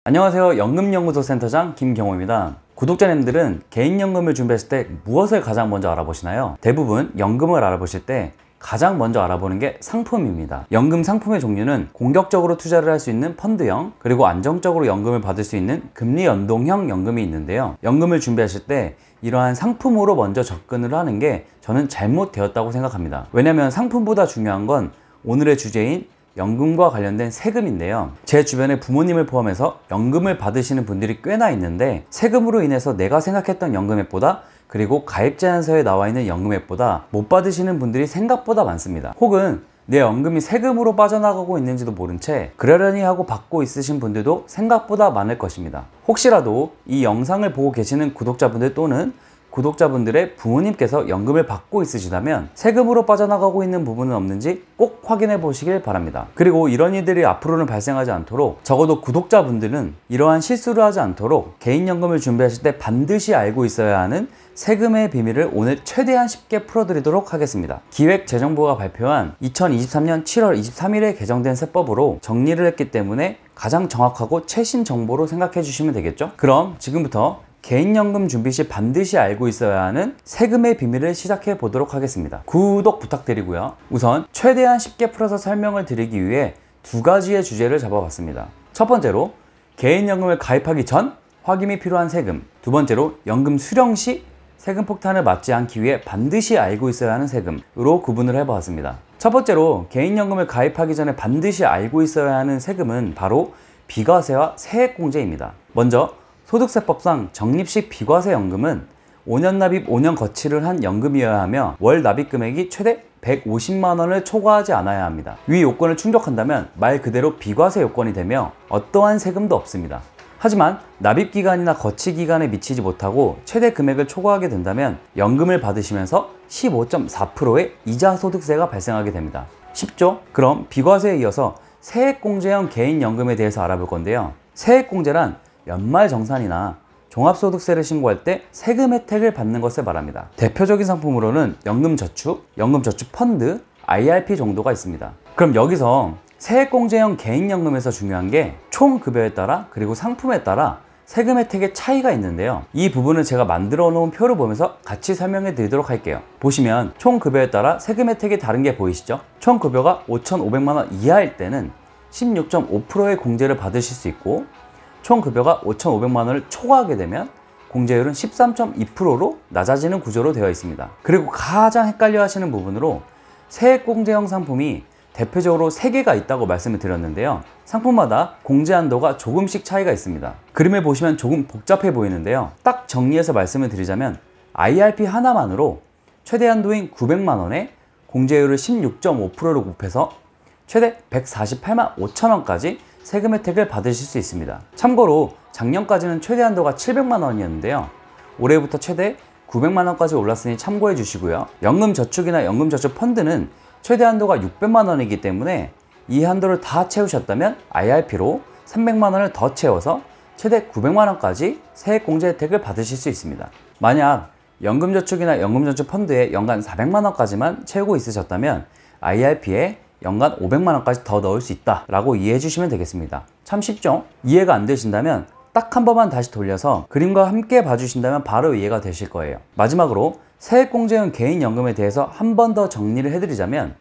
안녕하세요. 연금연구소 센터장 김경호입니다. 구독자님들은 개인연금을 준비했을 때 무엇을 가장 먼저 알아보시나요? 대부분 연금을 알아보실 때 가장 먼저 알아보는 게 상품입니다. 연금 상품의 종류는 공격적으로 투자를 할 수 있는 펀드형, 그리고 안정적으로 연금을 받을 수 있는 금리 연동형 연금이 있는데요. 연금을 준비하실 때 이러한 상품으로 먼저 접근을 하는 게 저는 잘못되었다고 생각합니다. 왜냐하면 상품보다 중요한 건 오늘의 주제인 연금과 관련된 세금인데요. 제 주변에 부모님을 포함해서 연금을 받으시는 분들이 꽤나 있는데, 세금으로 인해서 내가 생각했던 연금액보다, 그리고 가입제한서에 나와 있는 연금액보다 못 받으시는 분들이 생각보다 많습니다. 혹은 내 연금이 세금으로 빠져나가고 있는지도 모른 채 그러려니 하고 받고 있으신 분들도 생각보다 많을 것입니다. 혹시라도 이 영상을 보고 계시는 구독자분들 또는 구독자분들의 부모님께서 연금을 받고 있으시다면 세금으로 빠져나가고 있는 부분은 없는지 꼭 확인해 보시길 바랍니다. 그리고 이런 일들이 앞으로는 발생하지 않도록, 적어도 구독자분들은 이러한 실수를 하지 않도록 개인연금을 준비하실 때 반드시 알고 있어야 하는 세금의 비밀을 오늘 최대한 쉽게 풀어드리도록 하겠습니다. 기획재정부가 발표한 2023년 7월 23일에 개정된 세법으로 정리를 했기 때문에 가장 정확하고 최신 정보로 생각해 주시면 되겠죠? 그럼 지금부터 개인연금 준비 시 반드시 알고 있어야 하는 세금의 비밀을 시작해 보도록 하겠습니다. 구독 부탁드리고요. 우선 최대한 쉽게 풀어서 설명을 드리기 위해 두 가지의 주제를 잡아봤습니다. 첫 번째로 개인연금을 가입하기 전 확인이 필요한 세금, 두 번째로 연금 수령 시 세금 폭탄을 맞지 않기 위해 반드시 알고 있어야 하는 세금으로 구분을 해보았습니다. 첫 번째로 개인연금을 가입하기 전에 반드시 알고 있어야 하는 세금은 바로 비과세와 세액공제입니다. 먼저 소득세법상 적립식 비과세 연금은 5년 납입 5년 거치를 한 연금이어야 하며 월 납입 금액이 최대 150만 원을 초과하지 않아야 합니다. 위 요건을 충족한다면 말 그대로 비과세 요건이 되며 어떠한 세금도 없습니다. 하지만 납입기간이나 거치기간에 미치지 못하고 최대 금액을 초과하게 된다면 연금을 받으시면서 15.4%의 이자 소득세가 발생하게 됩니다. 쉽죠? 그럼 비과세에 이어서 세액공제형 개인연금에 대해서 알아볼 건데요. 세액공제란 연말정산이나 종합소득세를 신고할 때 세금 혜택을 받는 것을 말합니다. 대표적인 상품으로는 연금저축, 연금저축펀드, IRP 정도가 있습니다. 그럼 여기서 세액공제형 개인연금에서 중요한 게 총급여에 따라, 그리고 상품에 따라 세금 혜택의 차이가 있는데요. 이 부분은 제가 만들어 놓은 표를 보면서 같이 설명해 드리도록 할게요. 보시면 총급여에 따라 세금 혜택이 다른 게 보이시죠? 총급여가 5,500만 원 이하일 때는 16.5%의 공제를 받으실 수 있고, 총급여가 5,500만 원을 초과하게 되면 공제율은 13.2%로 낮아지는 구조로 되어 있습니다. 그리고 가장 헷갈려 하시는 부분으로 세액공제형 상품이 대표적으로 3개가 있다고 말씀을 드렸는데요. 상품마다 공제 한도가 조금씩 차이가 있습니다. 그림을 보시면 조금 복잡해 보이는데요. 딱 정리해서 말씀을 드리자면 IRP 하나만으로 최대 한도인 900만 원에 공제율을 16.5%로 곱해서 최대 148만 5천 원까지 세금 혜택을 받으실 수 있습니다. 참고로 작년까지는 최대 한도가 700만 원이었는데요. 올해부터 최대 900만 원까지 올랐으니 참고해 주시고요. 연금저축이나 연금저축펀드는 최대 한도가 600만 원이기 때문에 이 한도를 다 채우셨다면 IRP로 300만 원을 더 채워서 최대 900만 원까지 세액공제 혜택을 받으실 수 있습니다. 만약 연금저축이나 연금저축펀드에 연간 400만 원까지만 채우고 있으셨다면 IRP에 연간 500만 원까지 더 넣을 수 있다 라고 이해해 주시면 되겠습니다. 참 쉽죠? 이해가 안 되신다면 딱 한 번만 다시 돌려서 그림과 함께 봐주신다면 바로 이해가 되실 거예요. 마지막으로 세액공제형 개인연금에 대해서 한 번 더 정리를 해드리자면,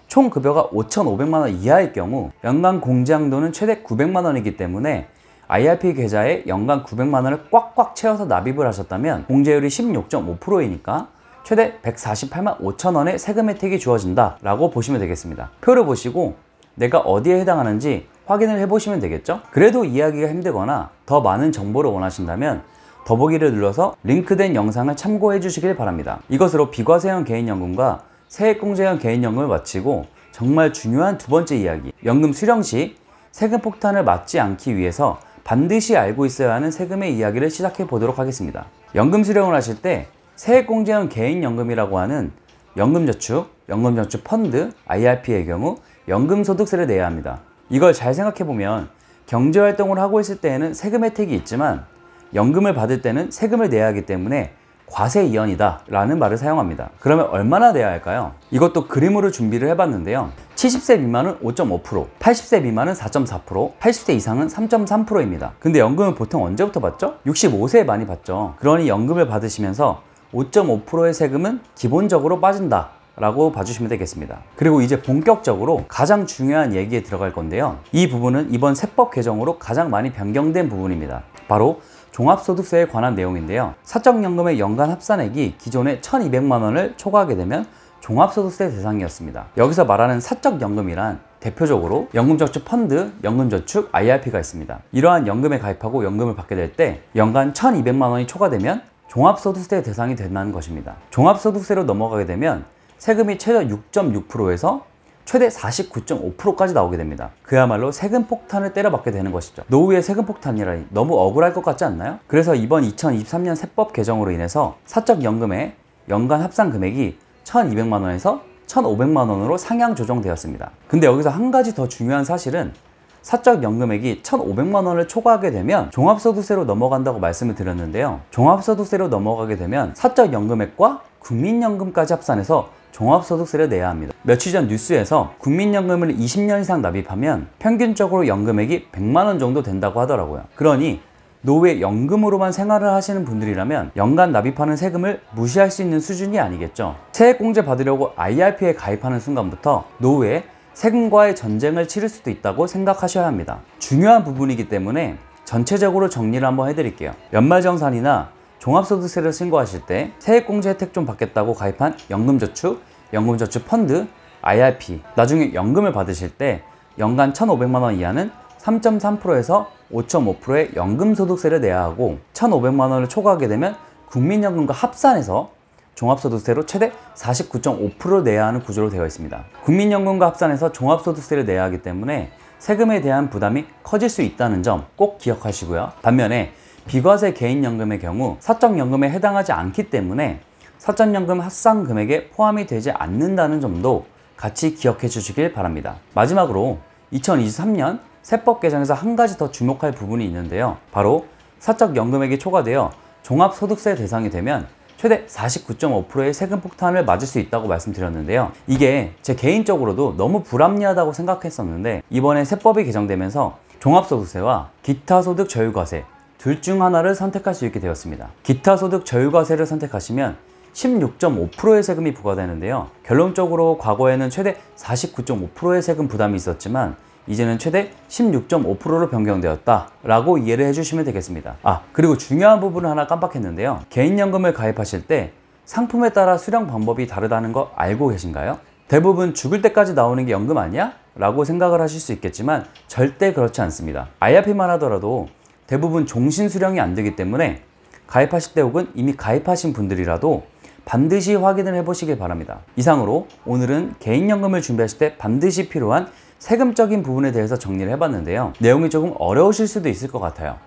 총급여가 5,500만 원 이하일 경우 연간 공제한도는 최대 900만 원이기 때문에 IRP 계좌에 연간 900만 원을 꽉꽉 채워서 납입을 하셨다면 공제율이 16.5%이니까 최대 148만 5천 원의 세금 혜택이 주어진다 라고 보시면 되겠습니다. 표를 보시고 내가 어디에 해당하는지 확인을 해보시면 되겠죠? 그래도 이해하기가 힘들거나 더 많은 정보를 원하신다면 더보기를 눌러서 링크된 영상을 참고해 주시길 바랍니다. 이것으로 비과세형 개인연금과 세액공제형 개인연금을 마치고 정말 중요한 두 번째 이야기, 연금 수령 시 세금 폭탄을 맞지 않기 위해서 반드시 알고 있어야 하는 세금의 이야기를 시작해 보도록 하겠습니다. 연금 수령을 하실 때 세액공제형 개인연금이라고 하는 연금저축, 연금저축펀드, IRP의 경우 연금소득세를 내야 합니다. 이걸 잘 생각해보면 경제활동을 하고 있을 때에는 세금 혜택이 있지만 연금을 받을 때는 세금을 내야 하기 때문에 과세이연이다 라는 말을 사용합니다. 그러면 얼마나 내야 할까요? 이것도 그림으로 준비를 해봤는데요. 70세 미만은 5.5%, 80세 미만은 4.4%, 80세 이상은 3.3%입니다. 근데 연금은 보통 언제부터 받죠? 65세에 많이 받죠. 그러니 연금을 받으시면서 5.5%의 세금은 기본적으로 빠진다 라고 봐주시면 되겠습니다. 그리고 이제 본격적으로 가장 중요한 얘기에 들어갈 건데요. 이 부분은 이번 세법 개정으로 가장 많이 변경된 부분입니다. 바로 종합소득세에 관한 내용인데요. 사적연금의 연간 합산액이 기존의 1,200만 원을 초과하게 되면 종합소득세 대상이었습니다. 여기서 말하는 사적연금이란 대표적으로 연금저축 펀드, 연금저축, IRP가 있습니다. 이러한 연금에 가입하고 연금을 받게 될 때 연간 1,200만 원이 초과되면 종합소득세 대상이 된다는 것입니다. 종합소득세로 넘어가게 되면 세금이 최저 6.6%에서 최대 49.5%까지 나오게 됩니다. 그야말로 세금 폭탄을 때려받게 되는 것이죠. 노후의 세금 폭탄이라니 너무 억울할 것 같지 않나요? 그래서 이번 2023년 세법 개정으로 인해서 사적연금의 연간 합산 금액이 1,200만 원에서 1,500만 원으로 상향 조정되었습니다. 근데 여기서 한 가지 더 중요한 사실은 사적연금액이 1,500만 원을 초과하게 되면 종합소득세로 넘어간다고 말씀을 드렸는데요. 종합소득세로 넘어가게 되면 사적연금액과 국민연금까지 합산해서 종합소득세를 내야 합니다. 며칠 전 뉴스에서 국민연금을 20년 이상 납입하면 평균적으로 연금액이 100만 원 정도 된다고 하더라고요. 그러니 노후에 연금으로만 생활을 하시는 분들이라면 연간 납입하는 세금을 무시할 수 있는 수준이 아니겠죠. 세액공제 받으려고 IRP에 가입하는 순간부터 노후에 세금과의 전쟁을 치를 수도 있다고 생각하셔야 합니다. 중요한 부분이기 때문에 전체적으로 정리를 한번 해드릴게요. 연말정산이나 종합소득세를 신고하실 때 세액공제 혜택 좀 받겠다고 가입한 연금저축, 연금저축 펀드, IRP, 나중에 연금을 받으실 때 연간 1,500만 원 이하는 3.3%에서 5.5%의 연금소득세를 내야 하고 1,500만 원을 초과하게 되면 국민연금과 합산해서 종합소득세로 최대 49.5%를 내야 하는 구조로 되어 있습니다. 국민연금과 합산해서 종합소득세를 내야 하기 때문에 세금에 대한 부담이 커질 수 있다는 점 꼭 기억하시고요. 반면에 비과세 개인연금의 경우 사적연금에 해당하지 않기 때문에 사적연금 합산 금액에 포함이 되지 않는다는 점도 같이 기억해 주시길 바랍니다. 마지막으로 2023년 세법 개정에서 한 가지 더 주목할 부분이 있는데요. 바로 사적연금액이 초과되어 종합소득세 대상이 되면 최대 49.5%의 세금 폭탄을 맞을 수 있다고 말씀드렸는데요. 이게 제 개인적으로도 너무 불합리하다고 생각했었는데 이번에 세법이 개정되면서 종합소득세와 기타소득 저율과세 둘 중 하나를 선택할 수 있게 되었습니다. 기타소득 저율과세를 선택하시면 16.5%의 세금이 부과되는데요. 결론적으로 과거에는 최대 49.5%의 세금 부담이 있었지만 이제는 최대 16.5%로 변경되었다 라고 이해를 해주시면 되겠습니다. 그리고 중요한 부분을 하나 깜빡했는데요. 개인연금을 가입하실 때 상품에 따라 수령 방법이 다르다는 거 알고 계신가요? 대부분 죽을 때까지 나오는 게 연금 아니야? 라고 생각을 하실 수 있겠지만 절대 그렇지 않습니다. IRP만 하더라도 대부분 종신 수령이 안 되기 때문에 가입하실 때 혹은 이미 가입하신 분들이라도 반드시 확인을 해보시길 바랍니다. 이상으로 오늘은 개인연금을 준비하실 때 반드시 필요한 세금적인 부분에 대해서 정리를 해봤는데요. 내용이 조금 어려우실 수도 있을 것 같아요.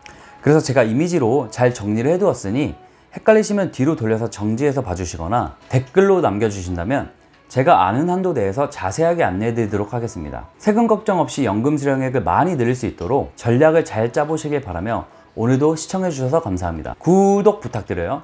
그래서 제가 이미지로 잘 정리를 해두었으니 헷갈리시면 뒤로 돌려서 정지해서 봐주시거나 댓글로 남겨주신다면 제가 아는 한도 내에서 자세하게 안내해 드리도록 하겠습니다. 세금 걱정 없이 연금 수령액을 많이 늘릴 수 있도록 전략을 잘 짜보시길 바라며 오늘도 시청해 주셔서 감사합니다. 구독 부탁드려요.